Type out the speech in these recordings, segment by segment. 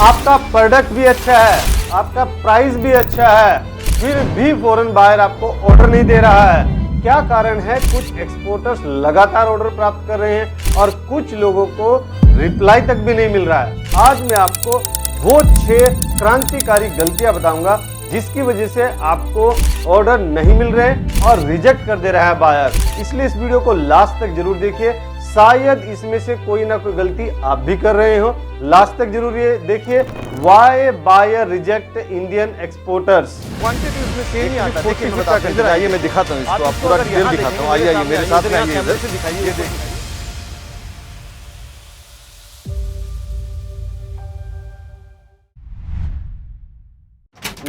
आपका प्रोडक्ट भी अच्छा है, आपका प्राइस भी अच्छा है, फिर भी फॉरेन बायर आपको ऑर्डर नहीं दे रहा है। क्या कारण है? कुछ एक्सपोर्टर्स लगातार ऑर्डर प्राप्त कर रहे हैं और कुछ लोगों को रिप्लाई तक भी नहीं मिल रहा है। आज मैं आपको वो 6 क्रांतिकारी गलतियां बताऊंगा जिसकी वजह से आपको ऑर्डर नहीं मिल रहे और रिजेक्ट कर दे रहा है बायर। इसलिए इस वीडियो को लास्ट तक जरूर देखिए, शायद इसमें से कोई ना कोई गलती आप भी कर रहे हो। लास्ट तक जरूर ये देखिए, why buyer reject Indian exporters. Quantity उसमें सेम ही आता है। देखिए मैं बताता हूं, इधर आइए, मैं दिखाता हूं इसको, आप पूरा डिटेल दिखाता हूं। आइए आइए मेरे साथ में आइए, इधर ये देखिए।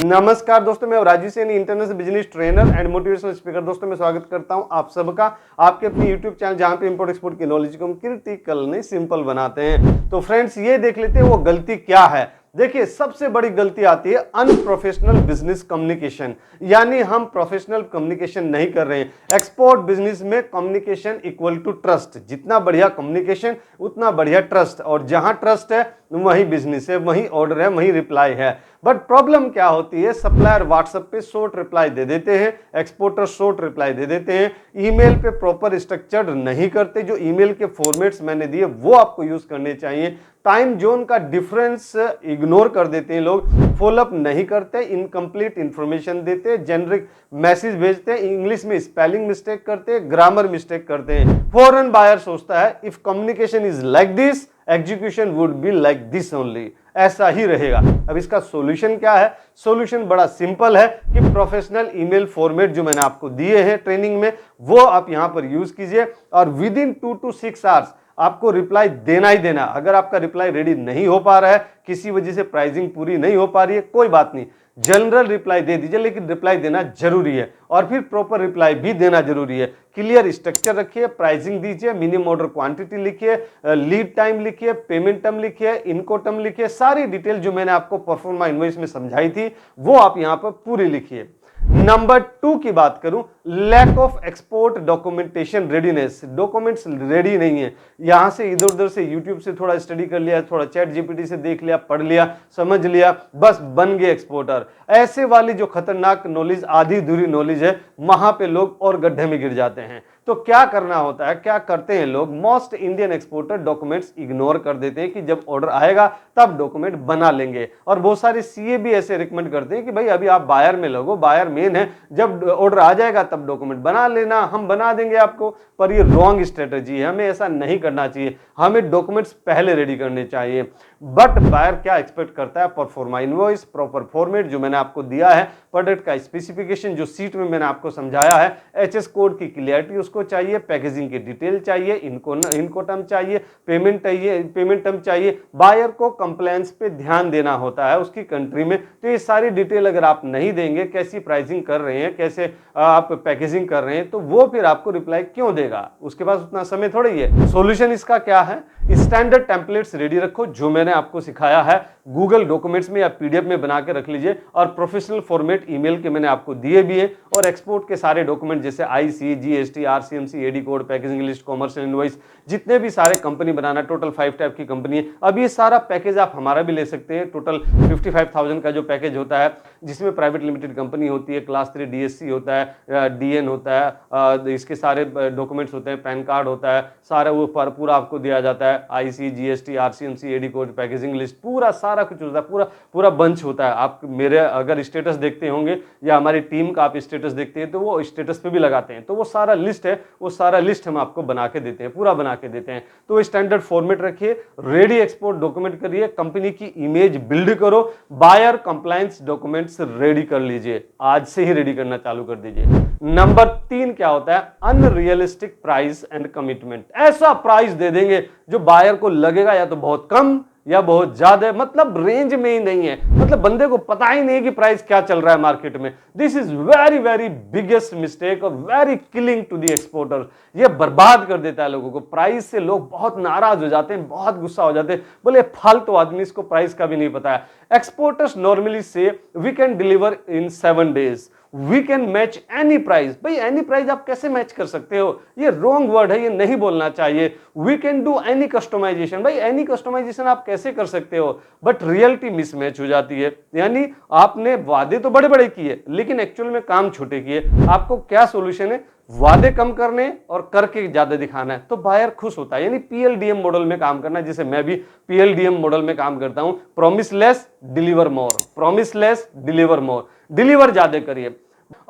नमस्कार दोस्तों, मैं Rajeev Saini, international business trainer and motivational speaker. दोस्तों मैं स्वागत करता हूं आप सबका आपके अपने यूट्यूब चैनल जहां पे इंपोर्ट एक्सपोर्ट की नॉलेज को हम क्रिटिकल नहीं सिंपल बनाते हैं। तो फ्रेंड्स ये देख लेते हैं वो गलती क्या है। देखिए सबसे बड़ी गलती आती है अनप्रोफेशनल बिजनेस कम्युनिकेशन, यानी हम प्रोफेशनल कम्युनिकेशन नहीं कर रहे हैं। एक्सपोर्ट बिजनेस में कम्युनिकेशन इक्वल टू ट्रस्ट, जितना बढ़िया कम्युनिकेशन उतना बढ़िया ट्रस्ट, और जहां ट्रस्ट है वहीं बिजनेस है, वहीं ऑर्डर है, वहीं रिप्लाई है। बट प्रॉब्लम क्या होती है, सप्लायर व्हाट्सएप पे शॉर्ट रिप्लाई दे देते हैं, एक्सपोर्टर शॉर्ट रिप्लाई दे देते हैं, ईमेल पे प्रॉपर स्ट्रक्चर्ड नहीं करते। जो ईमेल के फॉर्मेट्स मैंने दिए वो आपको यूज करने चाहिए। टाइम जोन का डिफरेंस इग्नोर कर देते हैं लोग, फॉलोअप नहीं करते, इनकम्प्लीट इंफॉर्मेशन देते, जेनरिक मैसेज भेजते हैं, इंग्लिश में स्पेलिंग मिस्टेक करते, ग्रामर मिस्टेक करते हैं। फॉरेन बायर सोचता है if communication is like this, execution would be like this only, ऐसा ही रहेगा। अब इसका सॉल्यूशन क्या है? सॉल्यूशन बड़ा सिंपल है कि प्रोफेशनल ईमेल फॉर्मेट जो मैंने आपको दिए हैं ट्रेनिंग में वो आप यहां पर यूज कीजिए और विद इन 2 to 6 आवर्स आपको रिप्लाई देना ही देना। अगर आपका रिप्लाई रेडी नहीं हो पा रहा है, किसी वजह से प्राइसिंग पूरी नहीं हो पा रही है, कोई बात नहीं, जनरल रिप्लाई दे दीजिए, लेकिन रिप्लाई देना जरूरी है और फिर प्रॉपर रिप्लाई भी देना जरूरी है। क्लियर स्ट्रक्चर रखिए, प्राइसिंग दीजिए, मिनिमम ऑर्डर क्वांटिटी लिखिए, लीड टाइम लिखिए, पेमेंट टर्म लिखिए, इनको टर्म लिखिए, सारी डिटेल जो मैंने आपको परफॉर्मा इनवॉइस में समझाई थी वो आप यहां पर पूरी लिखिए। नंबर 2 की बात करूं, lack of export documentation readiness. Documents ready नहीं है, यहां से इधर उधर से यूट्यूब से थोड़ा स्टडी कर लिया, थोड़ा चैट जीपीटी से देख लिया, पढ़ लिया, समझ लिया, बस बन गए एक्सपोर्टर। ऐसे वाली जो खतरनाक नॉलेज, आधी अधूरी नॉलेज है, वहां पे लोग और गड्ढे में गिर जाते हैं। तो क्या करना होता है, क्या करते हैं लोग, most Indian exporter documents ignore कर देते हैं कि जब ऑर्डर आएगा तब डॉक्यूमेंट बना लेंगे। और बहुत सारे सीए भी ऐसे रिकमेंड करते हैं कि भाई अभी आप बायर में लगो, बायर मेन है, जब ऑर्डर आ जाएगा तब डॉक्यूमेंट बना लेना, हम बना देंगे आपको। पर ये रॉन्ग स्ट्रेटजी है, हमें ऐसा नहीं करना चाहिए, हमें डॉक्यूमेंट्स पहले रेडी करने चाहिए। बट बायर क्या एक्सपेक्ट करता है, परफॉर्मा इनवॉइस, प्रॉपर फॉर्मेट जो मैंने आपको दिया है, प्रोडक्ट का स्पेसिफिकेशन जो सीट में मैंने आपको समझाया है, एचएस कोड की क्लियरिटी उसको चाहिए, पैकेजिंग की डिटेल चाहिए, इनको टर्म चाहिए, पेमेंट टर्म चाहिए। बायर को कंप्लायंस पे ध्यान देना होता है उसकी कंट्री में। तो ये सारी डिटेल अगर आप नहीं देंगे, कैसी प्राइसिंग कर रहे हैं, कैसे आप पैकेजिंग कर रहे हैं, तो वो फिर आपको रिप्लाई क्यों देगा, उसके पास उतना समय थोड़ी है। सॉल्यूशन इसका क्या है, स्टैंडर्ड टेम्पलेट्स रेडी रखो जो मैंने आपको सिखाया है, गूगल डॉक्यूमेंट्स में या पीडीएफ में बना के रख लीजिए, और प्रोफेशनल फॉर्मेट ईमेल के मैंने आपको दिए भी हैं, और एक्सपोर्ट के सारे डॉक्यूमेंट जैसे IC, GST, RCMC, AD code, packaging list, commercial invoice, जितने भी सारे कंपनी बनाना, टोटल 5 टाइप की कंपनी है। अब ये सारा पैकेज आप हमारा भी ले सकते हैं। टोटल 55,000 का जो पैकेज होता है, जिसमें प्राइवेट लिमिटेड कंपनी होती है, क्लास 3 डीएससी होता है, डीएन होता है, इसके सारे डॉक्यूमेंट्स होते हैं, पैन कार्ड होता है, सारा वो पूरा आपको दिया जाता है, IC, GST, RCMC, AD code, packaging list, पूरा सारा कुछ होता है, पूरा बंच होता है। आप मेरे अगर स्टेटस देखते होंगे या हमारी टीम का आप स्टेटस देखते हैं तो वो स्टेटस पे भी लगाते हैं, तो वो सारा लिस्ट है, वो सारा लिस्ट हम आपको बना के देते हैं, पूरा बना के देते हैं। तो स्टैंडर्ड फॉर्मेट रखिए, रेडी एक्सपोर्ट डॉक्यूमेंट करिए, कंपनी की इमेज बिल्ड करो, बायर कंप्लायंस डॉक्यूमेंट्स रेडी कर लीजिए, आज से ही रेडी करना चालू कर दीजिए। नंबर 3 क्या होता है, अनरियलिस्टिक प्राइस एंड कमिटमेंट। ऐसा प्राइस दे देंगे जो बायर को लगेगा या तो बहुत कम या बहुत ज्यादा, मतलब रेंज में ही नहीं है, मतलब बंदे को पता ही नहीं कि प्राइस क्या चल रहा है मार्केट में। This is very very biggest mistake और very killing to the exporter. ये बर्बाद कर देता है लोगों को। प्राइस से लोग बहुत नाराज हो जाते हैं, बहुत गुस्सा हो जाते हैं, बोले फालतू आदमी, इसको प्राइस का भी नहीं पता है। एक्सपोर्टर्स नॉर्मली से we can deliver in 7 days। We can match any price. भाई एनी प्राइस आप कैसे मैच कर सकते हो, ये रॉन्ग वर्ड है, ये नहीं बोलना चाहिए। We can do any customization, भाई एनी कस्टमाइजेशन आप कैसे कर सकते हो, बट रियलिटी मिसमैच हो जाती है। यानी आपने वादे तो बड़े बड़े किए लेकिन एक्चुअल में काम छोटे किए। आपको क्या सोल्यूशन है, वादे कम करने और करके ज्यादा दिखाना है, तो बायर खुश होता है। यानी पीएलडीएम मॉडल में काम करना है, जैसे मैं भी पीएलडीएम मॉडल में काम करता हूं। Promise less deliver more, promise less deliver more, deliver ज्यादा करिए।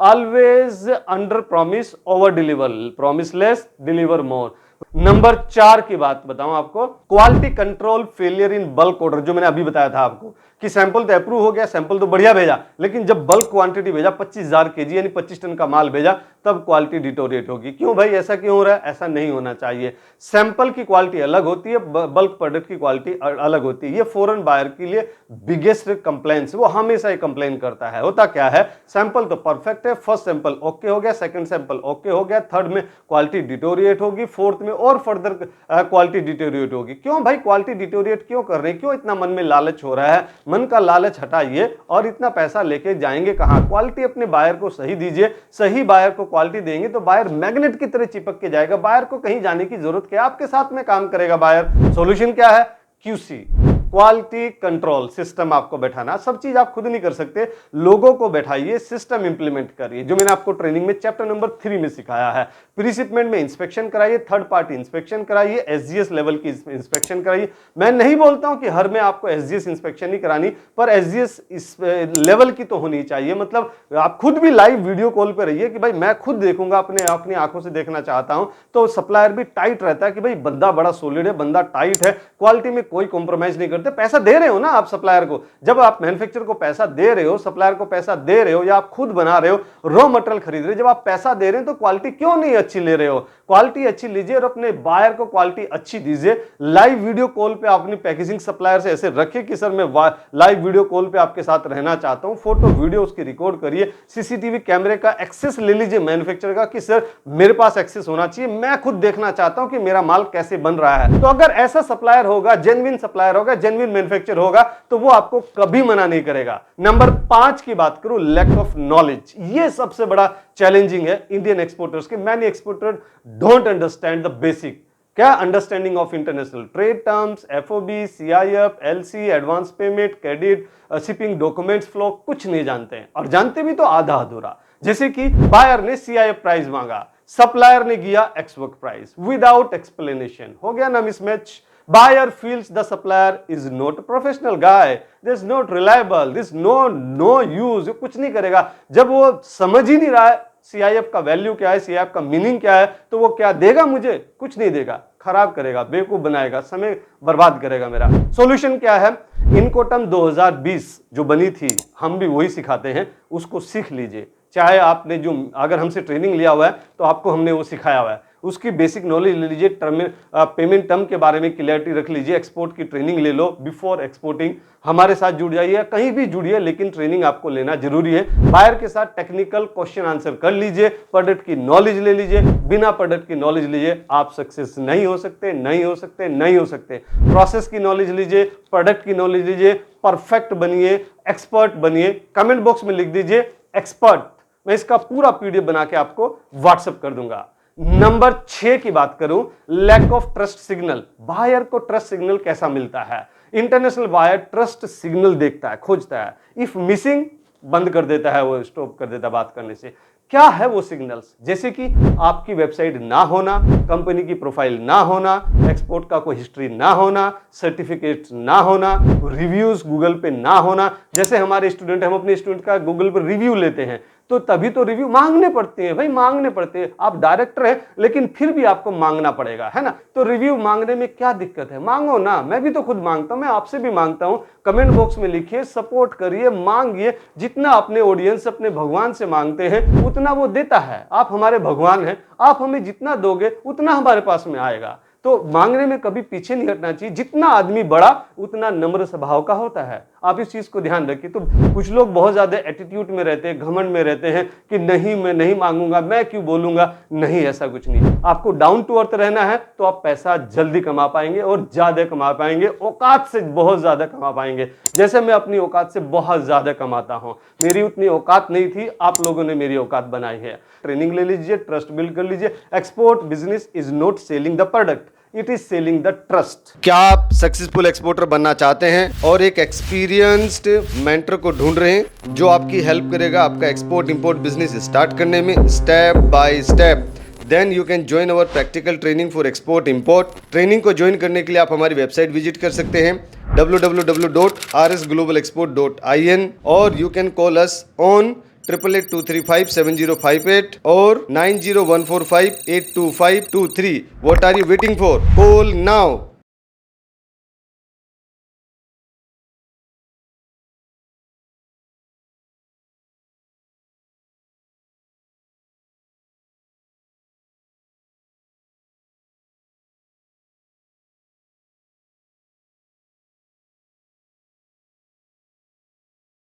Always under promise over deliver, promise less deliver more. Number 4 की बात बताऊं आपको, quality control failure in bulk order. जो मैंने अभी बताया था आपको कि सैंपल तो अप्रूव हो गया, सैंपल तो बढ़िया भेजा, लेकिन जब बल्क क्वांटिटी भेजा 25,000 केजी यानी 25 टन का माल भेजा, तब क्वालिटी डिटोरिएट होगी। क्यों भाई, ऐसा क्यों हो रहा है? ऐसा नहीं होना चाहिए। सैंपल की क्वालिटी अलग होती है, बल्क प्रोडक्ट की क्वालिटी अलग होती है। ये फॉरेन बायर के लिए बिगेस्ट कंप्लेंट्स, वो हमेशा ही कंप्लेन करता है। होता क्या है, सैंपल तो परफेक्ट है, फर्स्ट सैंपल ओके हो गया, सेकंड सैंपल ओके हो गया, थर्ड में क्वालिटी डिटोरिएट होगी, फोर्थ में और फर्दर क्वालिटी डिटोरिएट होगी। क्यों भाई, क्वालिटी डिटोरिएट क्यों कर रहे हैं? क्यों इतना मन में लालच हो रहा है? मन का लालच हटाइए और इतना पैसा लेके जाएंगे कहां? क्वालिटी अपने बायर को सही दीजिए। सही बायर को क्वालिटी देंगे तो बायर मैग्नेट की तरह चिपक के जाएगा। बायर को कहीं जाने की जरूरत क्या, आपके साथ में काम करेगा बायर। सॉल्यूशन क्या है? क्यूसी, क्वालिटी कंट्रोल सिस्टम आपको बैठाना। सब चीज आप खुद नहीं कर सकते, लोगों को बैठाइए, सिस्टम इंप्लीमेंट करिए, जो मैंने आपको ट्रेनिंग में चैप्टर नंबर 3 में सिखाया है। प्री शिपमेंट में इंस्पेक्शन कराइए, थर्ड पार्टी इंस्पेक्शन कराइए, एसजीएस लेवल की इंस्पेक्शन कराइए। मैं नहीं बोलता हूं कि हर में आपको एसजीएस इंस्पेक्शन ही करानी, पर एसजीएस इस लेवल की तो होनी चाहिए। मतलब आप खुद भी लाइव वीडियो कॉल पे रहिए कि भाई मैं खुद देखूंगा, अपनी आंखों से देखना चाहता हूं। तो सप्लायर भी टाइट रहता है कि भाई बंदा बड़ा सॉलिड है, बंदा टाइट है, क्वालिटी में कोई कॉम्प्रोमाइज नहीं करते। पैसा दे रहे हो ना आप सप्लायर को, जब आप मैन्युफैक्चरर को पैसा दे रहे हो, सप्लायर को पैसा दे रहे हो, या आप खुद बना रहे हो, रॉ मटेरियल खरीद रहे हो, जब आप पैसा दे रहे हो तो क्वालिटी क्यों नहीं अच्छी ले रहे हो? क्वालिटी अच्छी लीजिए और अपने बायर को क्वालिटी अच्छी दीजिए। लाइव वीडियो कॉल पे अपनी पैकेजिंग सप्लायर से ऐसे रखे कि सर मैं लाइव वीडियो कॉल पे आपके साथ रहना चाहता हूं, फोटो वीडियो उसकी रिकॉर्ड करिए, सीसीटीवी कैमरे का एक्सेस ले लीजिए मैन्युफैक्चरर का कि सर मेरे पास एक्सेस होना चाहिए, मैं खुद देखना चाहता हूं कि मेरा माल कैसे बन रहा है। तो अगर ऐसा सप्लायर होगा, जेन्युइन सप्लायर होगा, जेन्युइन मैन्युफैक्चरर होगा, तो वो आपको कभी मना नहीं करेगा। नंबर 5 की बात करूं, लैक ऑफ नॉलेज। ये सबसे बड़ा चैलेंजिंग है इंडियन एक्सपोर्टर्स के। Many exporter don't understand the basic, क्या understanding of international trade terms, FOB, CIF, LC, advance payment, credit, shipping documents flow, कुछ नहीं जानते हैं, और जानते भी तो आधा अधूरा। जैसे कि बायर ने सीआईएफ प्राइस मांगा, सप्लायर ने किया एक्सवर्क प्राइस, विदाउट एक्सप्लेनेशन। हो गया ना mismatch. Buyer feels the supplier is not a professional guy, this is not reliable, this no use, कुछ नहीं करेगा। जब वो समझ ही नहीं रहा है सीआईएफ का वैल्यू क्या है, सीआईएफ का मीनिंग क्या है, तो वो क्या देगा मुझे? कुछ नहीं देगा, खराब करेगा, बेवकूफ बनाएगा, समय बर्बाद करेगा मेरा। सॉल्यूशन क्या है? इनकोटम 2020 जो बनी थी, हम भी वही सिखाते हैं, उसको सीख लीजिए। चाहे आपने जो अगर हमसे ट्रेनिंग लिया हुआ है तो आपको हमने वो सिखाया हुआ है, उसकी बेसिक नॉलेज ले लीजिए, पेमेंट टर्म के बारे में क्लियरिटी रख लीजिए, एक्सपोर्ट की ट्रेनिंग ले लो बिफोर एक्सपोर्टिंग। हमारे साथ जुड़ जाइए, कहीं भी जुड़िए, लेकिन ट्रेनिंग आपको लेना जरूरी है। बायर के साथ टेक्निकल क्वेश्चन आंसर कर लीजिए, प्रोडक्ट की नॉलेज ले लीजिए। बिना प्रोडक्ट की नॉलेज लीजिए आप सक्सेस नहीं हो सकते, नहीं हो सकते, नहीं हो सकते। प्रोसेस की नॉलेज लीजिए, प्रोडक्ट की नॉलेज लीजिए, परफेक्ट बनिए, एक्सपर्ट बनिए। कमेंट बॉक्स में लिख दीजिए एक्सपर्ट, मैं इसका पूरा पीडीएफ बना के आपको व्हाट्सएप कर दूंगा। नंबर 6 की बात करूं, lack of trust signal. Buyer को ट्रस्ट सिग्नल कैसा मिलता है? इंटरनेशनल बायर ट्रस्ट सिग्नल देखता है, खोजता है। इफ मिसिंग, बंद कर देता है, वो स्टॉप कर देता है बात करने से। क्या है वो सिग्नल्स? जैसे कि आपकी वेबसाइट ना होना, कंपनी की प्रोफाइल ना होना, एक्सपोर्ट का कोई हिस्ट्री ना होना, सर्टिफिकेट ना होना, रिव्यूज गूगल पे ना होना। जैसे हमारे स्टूडेंट, हम अपने स्टूडेंट का गूगल पर रिव्यू लेते हैं, तो तभी तो रिव्यू मांगने पड़ते हैं भाई, मांगने पड़ते हैं। आप डायरेक्टर हैं लेकिन फिर भी आपको मांगना पड़ेगा, है ना? तो रिव्यू मांगने में क्या दिक्कत है? मांगो ना, मैं भी तो खुद मांगता हूं, मैं आपसे भी मांगता हूं। कमेंट बॉक्स में लिखिए, सपोर्ट करिए, मांगिए। जितना अपने ऑडियंस अपने भगवान से मांगते हैं उतना वो देता है। आप हमारे भगवान हैं, आप हमें जितना दोगे उतना हमारे पास में आएगा। तो मांगने में कभी पीछे नहीं हटना चाहिए। जितना आदमी बड़ा उतना नम्र स्वभाव का होता है, आप इस चीज को ध्यान रखिए। तो कुछ लोग बहुत ज्यादा एटीट्यूड में रहते हैं, घमंड में रहते हैं कि नहीं मैं नहीं मांगूंगा, मैं क्यों बोलूंगा। नहीं, ऐसा कुछ नहीं। आपको डाउन टू अर्थ रहना है तो आप पैसा जल्दी कमा पाएंगे और ज्यादा कमा पाएंगे, औकात से बहुत ज्यादा कमा पाएंगे। जैसे मैं अपनी औकात से बहुत ज्यादा कमाता हूं, मेरी उतनी औकात नहीं थी, आप लोगों ने मेरी औकात बनाई है। ट्रेनिंग ले लीजिए, ट्रस्ट बिल्ड कर लीजिए। Export business is not selling the product, it is selling the trust. क्या आप सक्सेसफुल एक्सपोर्टर बनना चाहते हैं और एक एक्सपीरियंस्ड मेंटर को ढूंढ रहे हैं जो आपकी हेल्प करेगा आपका एक्सपोर्ट इंपोर्ट बिजनेस स्टार्ट करने में step by step? Then you can join our practical training for export import. Training को ज्वाइन करने के लिए आप हमारी वेबसाइट विजिट कर सकते हैं www.rsglobalexport.in और you can call us on 8882357058 और 9014582523। What are you waiting for? Call now.